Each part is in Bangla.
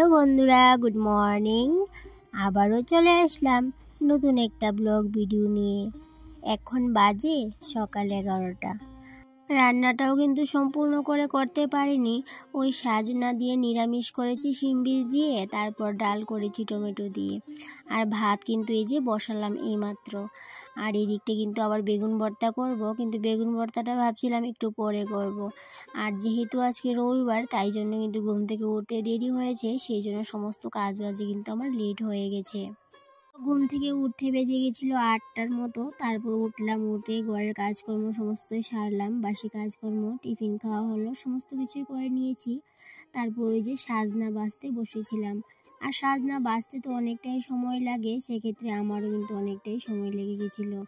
হ্যালো বন্ধুরা, গুড মর্নিং। আবারও চলে আসলাম নতুন একটা ব্লগ ভিডিও নিয়ে। এখন বাজে সকাল 11টা। রান্নাটাও কিন্তু সম্পূর্ণ করে করতে পারিনি। ওই সাজনা দিয়ে নিরামিষ করেছি শিম বীজ দিয়ে, তারপর ডাল করেছি টমেটো দিয়ে, আর ভাত কিন্তু এই যে বসালাম এইমাত্র। আর এই দিকটা কিন্তু আবার বেগুন ভর্তা করব, কিন্তু বেগুন ভর্তাটা ভাবছিলাম একটু পরে করব। আর যেহেতু আজকে রবিবার, তাই জন্য কিন্তু ঘুম থেকে উঠতে দেরি হয়েছে, সেই জন্য সমস্ত কাজবাজে কিন্তু আমার লেট হয়ে গেছে। ঘুম থেকে উঠতে বেজে গেছিলো 8টার মতো। তারপর উঠলাম, উঠে ঘরের কাজকর্ম সমস্তই সারলাম, বাসি কাজকর্ম, টিফিন খাওয়া হলো, সমস্ত কিছুই করে নিয়েছি। তারপর ওই যে সাজনা বাছতে বসেছিলাম। আর সাজনা বাছতে তো অনেকটাই সময় লাগে, সেক্ষেত্রে আমারও কিন্তু অনেকটাই সময় লেগে গেছিলো।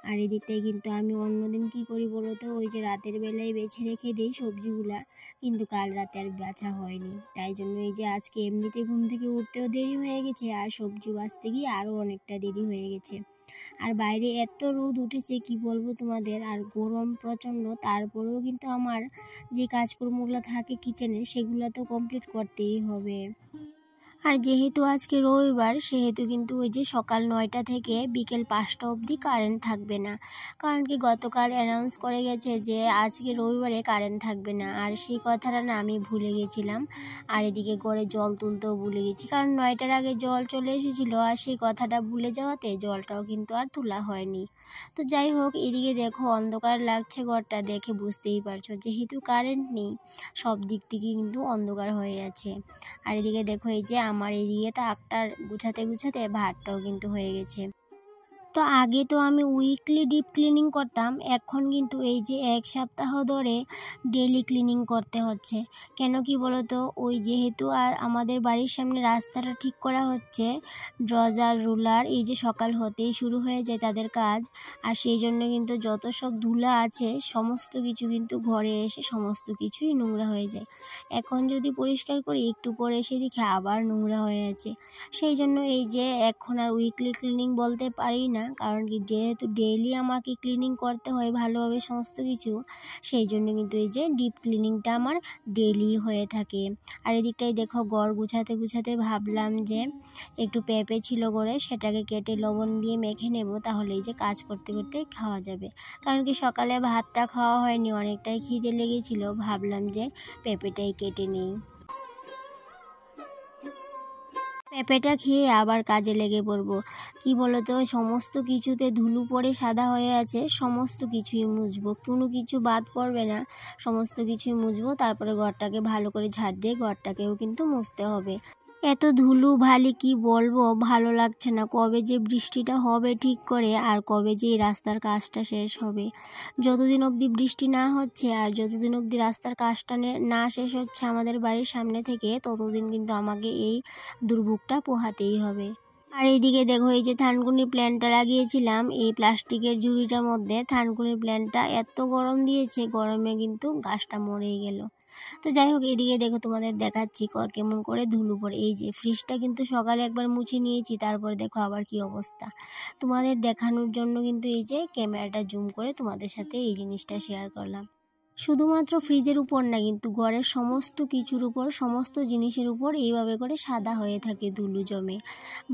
আর এদিকটাই কিন্তু আমি অন্যদিন কি করি বলো তো, ওই যে রাতের বেলায় বেছে রেখে দিই সবজিগুলা, কিন্তু কাল রাতে আর বাছা হয়নি। তাই জন্য এই যে আজকে এমনিতে ঘুম থেকে উঠতেও দেরি হয়ে গেছে, আর সবজি বাছতে গিয়ে আরও অনেকটা দেরি হয়ে গেছে। আর বাইরে এত রোদ উঠেছে কি বলবো তোমাদের, আর গরম প্রচণ্ড। তারপরেও কিন্তু আমার যে কাজকর্মগুলো থাকে কিচেনে, সেগুলো তো কমপ্লিট করতেই হবে। আর যেহেতু আজকে রবিবার, সেহেতু কিন্তু ওই যে সকাল 9টা থেকে বিকেল 5টা অবধি কারেন্ট থাকবে না। কারণ কি গতকাল অ্যানাউন্স করে গেছে যে আজকে রবিবারে কারেন্ট থাকবে না, আর সেই কথাটা না আমি ভুলে গেছিলাম। আর এদিকে ঘরে জল তুলতেও ভুলে গেছি, কারণ 9টার আগে জল চলে এসেছিলো, আর সেই কথাটা ভুলে যাওয়াতে জলটাও কিন্তু আর তোলা হয়নি। তো যাই হোক, এদিকে দেখো অন্ধকার লাগছে ঘরটা, দেখে বুঝতেই পারছো যেহেতু কারেন্ট নেই, সব দিক থেকে কিন্তু অন্ধকার হয়ে আছে। আর এদিকে দেখো এই যে আমার এদিকে তাকটার গুছাতে গুছাতে ভাতটাও কিন্তু হয়ে গেছে। তো আগে তো আমি উইকলি ডিপ ক্লিনিং করতাম, এখন কিন্তু এই যে 1 সপ্তাহ ধরে ডেলি ক্লিনিং করতে হচ্ছে। কেন কি বলো তো, ওই যেহেতু আর আমাদের বাড়ির সামনে রাস্তাটা ঠিক করা হচ্ছে, ড্রজার রুলার এই যে সকাল হতেই শুরু হয়ে যায় তাদের কাজ। আর সেই জন্য কিন্তু যত সব ধুলা আছে সমস্ত কিছু কিন্তু ঘরে এসে সমস্ত কিছুই নোংরা হয়ে যায়। এখন যদি পরিষ্কার করি, একটু পরে এসে দেখি আবার নোংরা হয়ে আছে। সেই জন্য এই যে এখন আর উইকলি ক্লিনিং বলতে পারি না, কারণ কি যেহেতু ডেইলি আমাকে ক্লিনিং করতে হয় ভালোভাবে সমস্ত কিছু, সেই জন্য কিন্তু এই যে ডিপ ক্লিনিংটা আমার ডেইলি হয়ে থাকে। আর এদিকটাই দেখো ঘর গুছাতে গুছাতে ভাবলাম যে একটু পেঁপে ছিল ঘরে, সেটাকে কেটে লবণ দিয়ে মেখে নেব, তাহলে এই যে কাজ করতে করতে খাওয়া যাবে। কারণ কি সকালে ভাতটা খাওয়া হয়নি, অনেকটাই খিদে লেগেছিল, ভাবলাম যে পেঁপেটাই কেটে নিই। পেঁপেটা খেয়ে আবার কাজে লেগে পড়বো। কি বলতো, সমস্ত কিছুতে ধুলো পড়ে সাদা হয়ে আছে, সমস্ত কিছুই মুছবো, কোনো কিছু বাদ পড়বে না, সমস্ত কিছুই মুছবো। তারপরে ঘরটাকে ভালো করে ঝাড় দিয়ে ঘরটাকেও কিন্তু মুছতে হবে। এত ধুলো ভালি কি বলবো, ভালো লাগছে না। কবে যে বৃষ্টিটা হবে ঠিক করে, আর কবে যে এই রাস্তার কাজটা শেষ হবে। যতদিন অবধি বৃষ্টি না হচ্ছে, আর যতদিন অবধি রাস্তার কাজটা না শেষ হচ্ছে আমাদের বাড়ির সামনে থেকে, ততদিন কিন্তু আমাকে এই দুর্ভোগটা পোহাতেই হবে। আর এইদিকে দেখো এই যে থানকুনির প্ল্যান্টটা লাগিয়েছিলাম এই প্লাস্টিকের ঝুড়িটার মধ্যে, থানকুনির প্ল্যান্টটা এত গরম দিয়েছে, গরমে কিন্তু গাছটা মরেই গেল। তো যাই হোক, এদিকে দেখো তোমাদের দেখাচ্ছি কেমন করে ধুলো পড়ে। এই যে ফ্রিজটা কিন্তু সকালে একবার মুছে নিয়েছি, তারপরে দেখো আবার কি অবস্থা। তোমাদের দেখানোর জন্য কিন্তু এই যে ক্যামেরাটা জুম করে তোমাদের সাথে এই জিনিসটা শেয়ার করলাম। শুধুমাত্র ফ্রিজের উপর না, কিন্তু ঘরের সমস্ত কিছুর উপর, সমস্ত জিনিসের উপর এইভাবে করে সাদা হয়ে থাকে ধুলো জমে।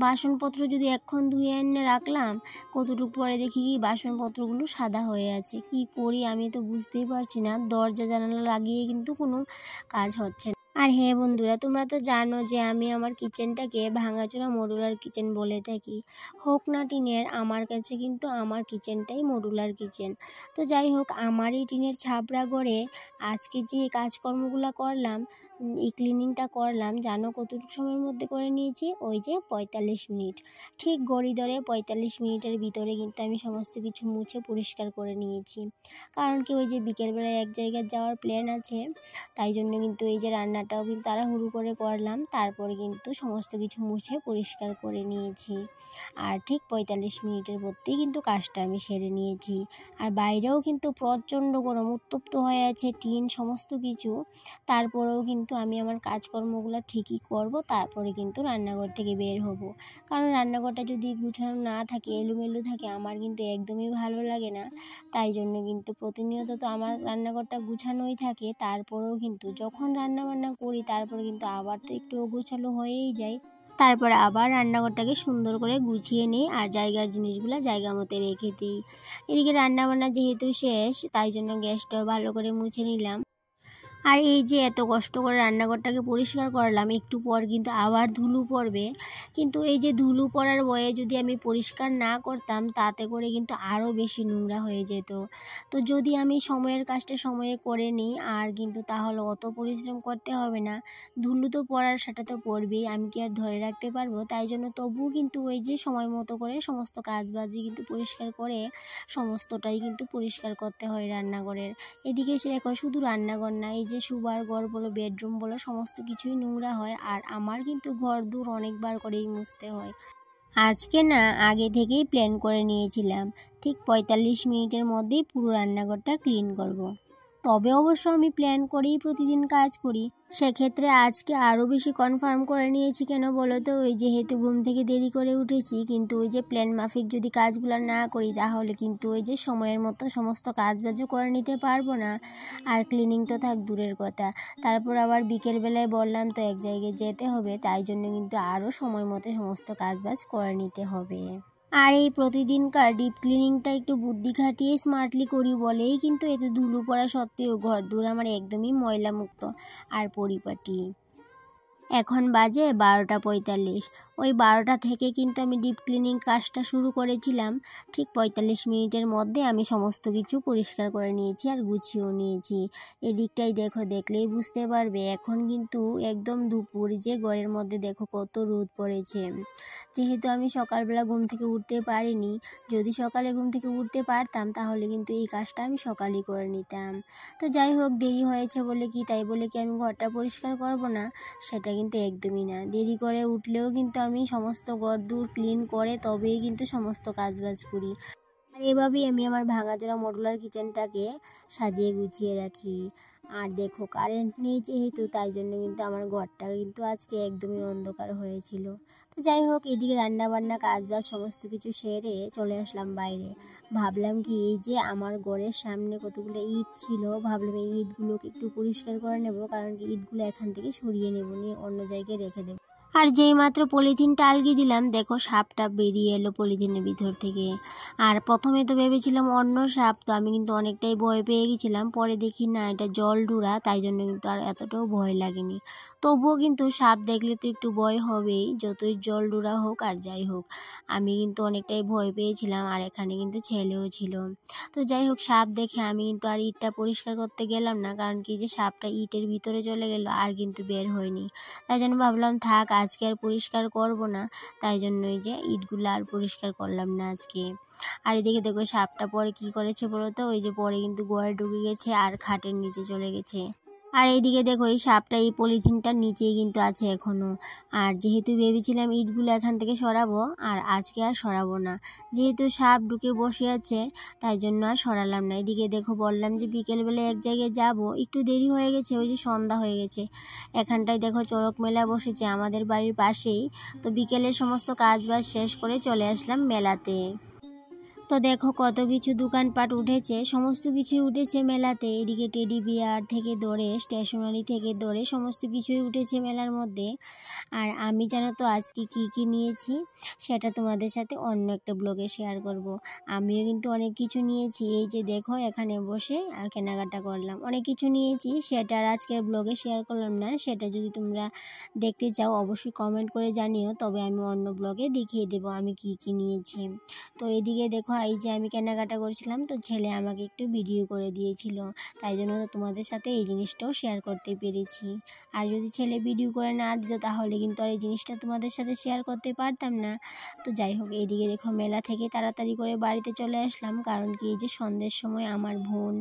বাসনপত্র যদি এখন ধুয়ে এনে রাখলাম, কতটুকু পরে দেখি কি বাসনপত্রগুলো সাদা হয়ে আছে। কি করি আমি তো বুঝতেই পারছি না, দরজা জানালা লাগিয়ে কিন্তু কোনো কাজ হচ্ছে না। আর হ্যাঁ বন্ধুরা, তোমরা তো জানো যে আমি আমার কিচেনটাকে ভাঙাচোরা মডুলার কিচেন বলে থাকি। হোক না টিনের, আমার কাছে কিন্তু আমার কিচেনটাই মডুলার কিচেন। তো যাই হোক, আমার এই টিনের ছাপড়া ঘরে আজকে যে কাজকর্মগুলো করলাম, এই ক্লিনিংটা করলাম, জানো কতটুকু সময়ের মধ্যে করে নিয়েছি? ওই যে 45 মিনিট। ঠিক ঘড়ি ধরে 45 মিনিটের ভিতরে কিন্তু আমি সমস্ত কিছু মুছে পরিষ্কার করে নিয়েছি। কারণ কি, ওই যে বিকেলবেলায় এক জায়গায় যাওয়ার প্ল্যান আছে, তাই জন্য কিন্তু এই যে রান্নাটাও কিন্তু তাড়াহুড়ো করে করলাম, তারপরে কিন্তু সমস্ত কিছু মুছে পরিষ্কার করে নিয়েছি। আর ঠিক 45 মিনিটের মধ্যেই কিন্তু কাজটা আমি সেরে নিয়েছি। আর বাইরেও কিন্তু প্রচণ্ড গরম, উত্তপ্ত হয়ে আছে টিন সমস্ত কিছু, তারপরেও কিন্তু কিন্তু আমি আমার কাজকর্মগুলো ঠিকই করব, তারপরে কিন্তু রান্নাঘর থেকে বের হব। কারণ রান্নাঘরটা যদি গুছানো না থাকে, এলোমেলো থাকে, আমার কিন্তু একদমই ভালো লাগে না। তাই জন্য কিন্তু প্রতিনিয়ত তো আমার রান্নাঘরটা গুছানোই থাকে। তারপরেও কিন্তু যখন রান্নাবান্না করি তারপরে কিন্তু আবার তো একটু অগোছালো হয়েই যায়। তারপরে আবার রান্নাঘরটাকে সুন্দর করে গুছিয়ে নিই আর জায়গার জিনিসগুলো জায়গা মতো রেখে দিই। এদিকে রান্নাবান্না যেহেতু শেষ, তাই জন্য গ্যাসটাও ভালো করে মুছে নিলাম। আর এই যে এত কষ্ট করে রান্নাঘরটাকে পরিষ্কার করলাম, একটু পর কিন্তু আবার ধুলো পড়বে। কিন্তু এই যে ধুলো পড়ার ভয়ে যদি আমি পরিষ্কার না করতাম, তাতে করে কিন্তু আরও বেশি নোংরা হয়ে যেত। তো যদি আমি সময়ের কাজটা সময়ে করে নিই আর কিন্তু তাহলে অত পরিশ্রম করতে হবে না। ধুলো তো পড়ার সেটা তো পড়বেই, আমি কি আর ধরে রাখতে পারবো? তাই জন্য তবুও কিন্তু ওই যে সময় মতো করে সমস্ত কাজবাজি কিন্তু পরিষ্কার করে সমস্তটাই কিন্তু পরিষ্কার করতে হয় রান্নাঘরের। এদিকে সে দেখো শুধু রান্নাঘর না, এই যে শোবার ঘর বলো, বেডরুম বলো, সমস্ত কিছুই নোংরা হয়। আর আমার কিন্তু ঘর দূর অনেকবার করেই মুছতে হয়। আজকে না আগে থেকেই প্ল্যান করে নিয়েছিলাম, ঠিক ৪৫ মিনিটের মধ্যেই পুরো রান্নাঘরটা ক্লিন করব। তবে অবশ্য আমি প্ল্যান করেই প্রতিদিন কাজ করি। সেক্ষেত্রে আজকে আরও বেশি কনফার্ম করে নিয়েছি। কেন বলো তো? ওই যেহেতু ঘুম থেকে দেরি করে উঠেছি, কিন্তু ওই যে প্ল্যান মাফিক যদি কাজগুলো না করি তাহলে কিন্তু ওই যে সময়ের মতো সমস্ত কাজবাজও করে নিতে পারবো না। আর ক্লিনিং তো থাক দূরের কথা, তারপর আবার বিকেলবেলায় বললাম তো এক জায়গায় যেতে হবে, তাই জন্য কিন্তু আরও সময় মতো সমস্ত কাজবাজ করে নিতে হবে। আর এই প্রতিদিনকার ডিপ ক্লিনিংটা একটু বুদ্ধি খাটিয়ে স্মার্টলি করি বলেই কিন্তু এত ধুলো পড়া সত্ত্বেও ঘরদোর আমার একদমই ময়লামুক্ত আর পরিপাটি। এখন বাজে 12টা 45। ওই 12টা থেকে কিন্তু আমি ডিপ ক্লিনিং কাজটা শুরু করেছিলাম। ঠিক 45 মিনিটের মধ্যে আমি সমস্ত কিছু পরিষ্কার করে নিয়েছি আর গুছিয়েও নিয়েছি। এদিকটাই দেখো, দেখলেই বুঝতে পারবে এখন কিন্তু একদম দুপুর, যে ঘরের মধ্যে দেখো কত রোদ পড়েছে। যেহেতু আমি সকালবেলা ঘুম থেকে উঠতে পারিনি, যদি সকালে ঘুম থেকে উঠতে পারতাম তাহলে কিন্তু এই কাজটা আমি সকালেই করে নিতাম। তো যাই হোক, দেরি হয়েছে বলে কি তাই বলে কি আমি ঘরটা পরিষ্কার করব না? সেটা কিন্তু একদমই না। দেরি করে উঠলেও কিন্তু আমি সমস্ত ঘরদোর ক্লিন করে তবেই কিন্তু সমস্ত কাজবাজ করি। আর এভাবেই আমি আমার ভাঙাচোরা মডুলার কিচেনটাকে সাজিয়ে গুছিয়ে রাখি। আর দেখো, কারেন্ট নেই যেহেতু, তাই জন্য কিন্তু আমার ঘরটা কিন্তু আজকে একদমই অন্ধকার হয়েছিল। তো যাই হোক, এদিকে রান্নাবান্না কাজবাজ সমস্ত কিছু সেরে চলে আসলাম বাইরে। ভাবলাম কি, এই যে আমার ঘরের সামনে কতগুলো ইট ছিল, ভাবলাম এই ইটগুলোকে একটু পরিষ্কার করে নেব, কারণ কি ইটগুলো এখান থেকে সরিয়ে নেব, নিয়ে অন্য জায়গায় রেখে দেবো। আর যেই মাত্র পলিথিনটা আলগিয়ে দিলাম, দেখো সাপটা বেরিয়ে এলো পলিথিনের ভিতর থেকে। আর প্রথমে তো ভেবেছিলাম অন্য সাপ, তো আমি কিন্তু অনেকটাই ভয় পেয়ে গেছিলাম। পরে দেখি না, এটা জলডুরা, তাই জন্য কিন্তু আর এতটাও ভয় লাগেনি। তবুও কিন্তু সাপ দেখলে তো একটু ভয় হবেই, যতই জলডুরা হোক আর যাই হোক। আমি কিন্তু অনেকটাই ভয় পেয়েছিলাম, আর এখানে কিন্তু ছেলেও ছিল। তো যাই হোক, সাপ দেখে আমি কিন্তু আর ইটটা পরিষ্কার করতে গেলাম না, কারণ কি যে সাপটা ইটের ভিতরে চলে গেল আর কিন্তু বের হয়নি। তাই জন্য ভাবলাম থাক, আজকে আর পরিষ্কার করব না। তাই জন্যই যে ইটগুলো আর পরিষ্কার করলাম না আজকে। আর এদিকে দেখো সাপটা পরে কি করেছে বলো তো? ওই যে পরে কিন্তু গোয়ায় ঢুকে গেছে আর খাটের নিচে চলে গেছে। আর এইদিকে দেখো, এই সাপটা এই পলিথিনটার নিচেই কিন্তু আছে এখনও। আর যেহেতু ভেবেছিলাম ইটগুলো এখান থেকে সরাবো, আর আজকে আর সরাবো না। যেহেতু সাপ ঢুকে বসে আছে, তাই জন্য আর সরালাম না। এদিকে দেখো, বললাম যে বিকেলবেলা এক জায়গায় যাব, একটু দেরি হয়ে গেছে, ওই যে সন্ধ্যা হয়ে গেছে। এখানটায় দেখো চড়ক মেলা বসেছে আমাদের বাড়ির পাশেই। তো বিকেলের সমস্ত কাজবাজ শেষ করে চলে আসলাম মেলাতে। তো দেখো কত কিছু দোকানপাট উঠেছে, সমস্ত কিছুই উঠেছে মেলাতে। এদিকে টেডি বিয়ার থেকে ধরে স্টেশনারি থেকে ধরে সমস্ত কিছুই উঠেছে মেলার মধ্যে। আর আমি জানো তো আজকে কি নিয়েছি, সেটা তোমাদের সাথে অন্য একটা ব্লগে শেয়ার করব। আমিও কিন্তু অনেক কিছু নিয়েছি। এই যে দেখো, এখানে বসে কেনাকাটা করলাম, অনেক কিছু নিয়েছি। সেটা আর আজকের ব্লগে শেয়ার করলাম না। সেটা যদি তোমরা দেখতে চাও অবশ্যই কমেন্ট করে জানিও, তবে আমি অন্য ব্লগে দেখিয়ে দেবো আমি কি নিয়েছি। তো এদিকে দেখো, এই যে আমি কেনাকাটা করছিলাম, তো ছেলে আমাকে একটু ভিডিও করে দিয়েছিল, তাই জন্য তোমাদের সাথে এই জিনিসটাও শেয়ার করতে পেরেছি। আর যদি ছেলে ভিডিও করে না দিত তাহলে কিন্তু আর এই জিনিসটা তোমাদের সাথে শেয়ার করতে পারতাম না। তো যাই হোক, এইদিকে দেখো মেলা থেকে তাড়াতাড়ি করে বাড়িতে চলে আসলাম, কারণ কি এই যে সন্ধ্যের সময় আমার বোন,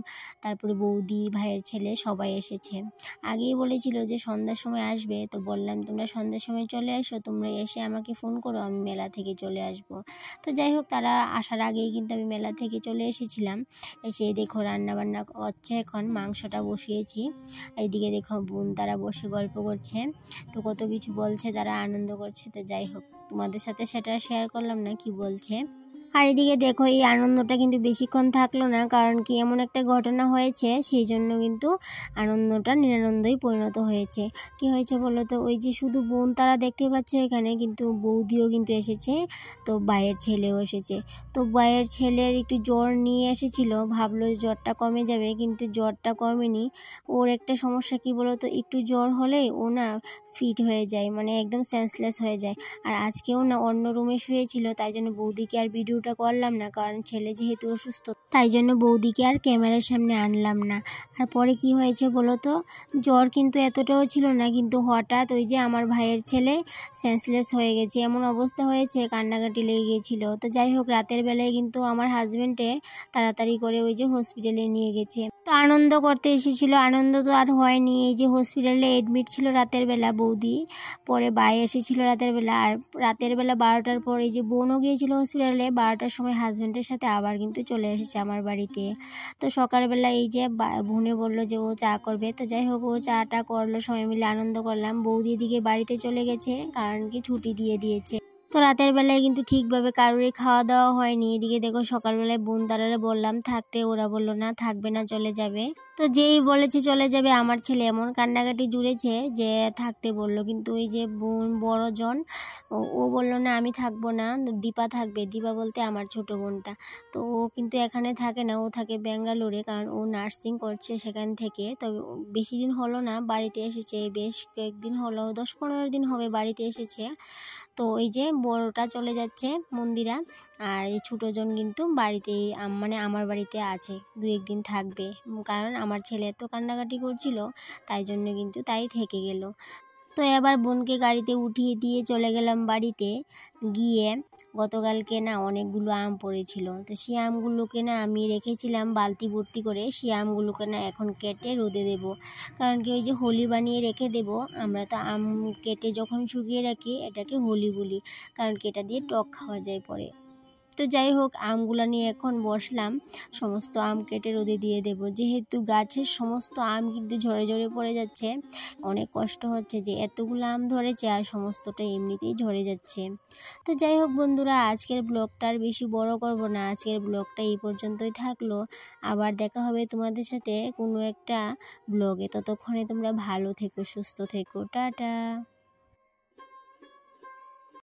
তারপরে বৌদি, ভাইয়ের ছেলে সবাই এসেছে। আগেই বলেছিল যে সন্ধ্যার সময় আসবে, তো বললাম তোমরা সন্ধ্যার সময় চলে আসো, তোমরা এসে আমাকে ফোন করো, আমি মেলা থেকে চলে আসবো। তো যাই হোক, তারা আসার আগে আগেই কিন্তু আমি মেলা থেকে চলে এসেছিলাম। এসে দেখো রান্নাবান্না হচ্ছে, এখন মাংসটা বসিয়েছি। এইদিকে দেখো বোন তারা বসে গল্প করছে, তো কত কিছু বলছে, তারা আনন্দ করছে। তো যাই হোক, তোমাদের সাথে সেটা শেয়ার করলাম না কি বলছে। আর এদিকে দেখো এই আনন্দটা কিন্তু বেশিক্ষণ থাকলো না, কারণ কি এমন একটা ঘটনা হয়েছে, সেই জন্য কিন্তু আনন্দটা নিরানন্দই পরিণত হয়েছে। কি হয়েছে বলো তো, ওই যে শুধু বোন তারা দেখতে পাচ্ছ এখানে, কিন্তু বৌদিও কিন্তু এসেছে, তো ভাইয়ের ছেলেও এসেছে। তো ভাইয়ের ছেলের একটু জ্বর নিয়ে এসেছিল, ভাবলো জ্বরটা কমে যাবে, কিন্তু জ্বরটা কমেনি। ওর একটা সমস্যা কি বলো তো, একটু জ্বর হলেই ও না ফিট হয়ে যায়, মানে একদম সেন্সলেস হয়ে যায়। আর আজকেও না অন্য রুমে শুয়েছিল, তাই জন্য বৌদিকে আর ভিডিওটা করলাম না, কারণ ছেলে যেহেতু অসুস্থ, তাই জন্য বৌদিকে আর ক্যামেরার সামনে আনলাম না। আর পরে কি হয়েছে বলো তো, জ্বর কিন্তু এতটাও ছিল না, কিন্তু হঠাৎ ওই যে আমার ভাইয়ের ছেলে সেন্সলেস হয়ে গেছে, এমন অবস্থা হয়েছে, কান্নাকাটি লেগে গিয়েছিল। তো যাই হোক, রাতের বেলায় কিন্তু আমার হাজবেন্ডে তাড়াতাড়ি করে ওই যে হসপিটালে নিয়ে গেছে। তো আনন্দ করতে এসেছিল, আনন্দ তো আর হয়নি। এই যে হসপিটালে এডমিট ছিল রাতের বেলা বৌদি, পরে ভাই এসেছিল রাতের বেলা। আর রাতের বেলা 12টার পর এই যে বোনও গিয়েছিল হসপিটালে, 12টার সময় হাজব্যান্ডের সাথে আবার কিন্তু চলে এসেছে আমার বাড়িতে। তো সকালবেলা এই যে বোনে বললো যে ও চা করবে, তো যাই হোক ও চাটা করলো, সবাই মিলে আনন্দ করলাম। বৌদি দিকে বাড়িতে চলে গেছে, কারণ কি ছুটি দিয়ে দিয়েছে। তো রাতের বেলায় কিন্তু ঠিকভাবে কারোরই খাওয়া দাওয়া হয়নি। এদিকে দেখো সকালবেলায় বোন তারারে বললাম থাকতে, ওরা বললো না থাকবে না, চলে যাবে। তো যেই বলেছে চলে যাবে, আমার ছেলে এমন কান্নাকাটি জুড়েছে যে থাকতে বলল, কিন্তু ওই যে বোন বড় জন ও বললো না আমি থাকবো না, দীপা থাকবে। দীপা বলতে আমার ছোট বোনটা। তো ও কিন্তু এখানে থাকে না, ও থাকে ব্যাঙ্গালোরে, কারণ ও নার্সিং করছে সেখান থেকে। তবে বেশি দিন হলো না, বাড়িতে এসেছে, বেশ কয়েকদিন হলো, 10-15 দিন হবে বাড়িতে এসেছে। তো এই যে বড়টা চলে যাচ্ছে মন্দিরা, আর এই ছোটোজন কিন্তু বাড়িতেই মানে আমার বাড়িতে আছে, 2-1 দিন থাকবে। কারণ আমার ছেলে এত কান্নাকাটি করছিল, তাই জন্য কিন্তু তাই থেকে গেল। তো এবার বোনকে গাড়িতে উঠিয়ে দিয়ে চলে গেলাম বাড়িতে। গিয়ে গতকালকে না অনেকগুলো আম পড়েছিল, তো সেই আমগুলোকে না আমি রেখেছিলাম বালতি ভর্তি করে। সেই আমগুলোকে না এখন কেটে রোদে দেব, কারণ কি ওই যে হোলি বানিয়ে রেখে দেব। আমরা তো আম কেটে যখন শুকিয়ে রাখি এটাকে হোলি বলি, কারণ কি এটা দিয়ে টক খাওয়া যায় পরে। তো যাই হোক, আমগুলা নিয়ে এখন বসলাম, সমস্ত আম কেটে রোদে দিয়ে দেব। যেহেতু গাছের সমস্ত আম কিন্তু ঝরে ঝরে পড়ে যাচ্ছে, অনেক কষ্ট হচ্ছে যে এতগুলো আম ধরেছে আর সমস্তটা এমনিতেই ঝরে যাচ্ছে। তো যাই হোক বন্ধুরা, আজকের ব্লগটা আর বেশি বড় করব না, আজকের ব্লগটা এই পর্যন্তই থাকলো। আবার দেখা হবে তোমাদের সাথে কোনো একটা ব্লগে। ততক্ষণে তোমরা ভালো থেকো, সুস্থ থেকো, টাটা।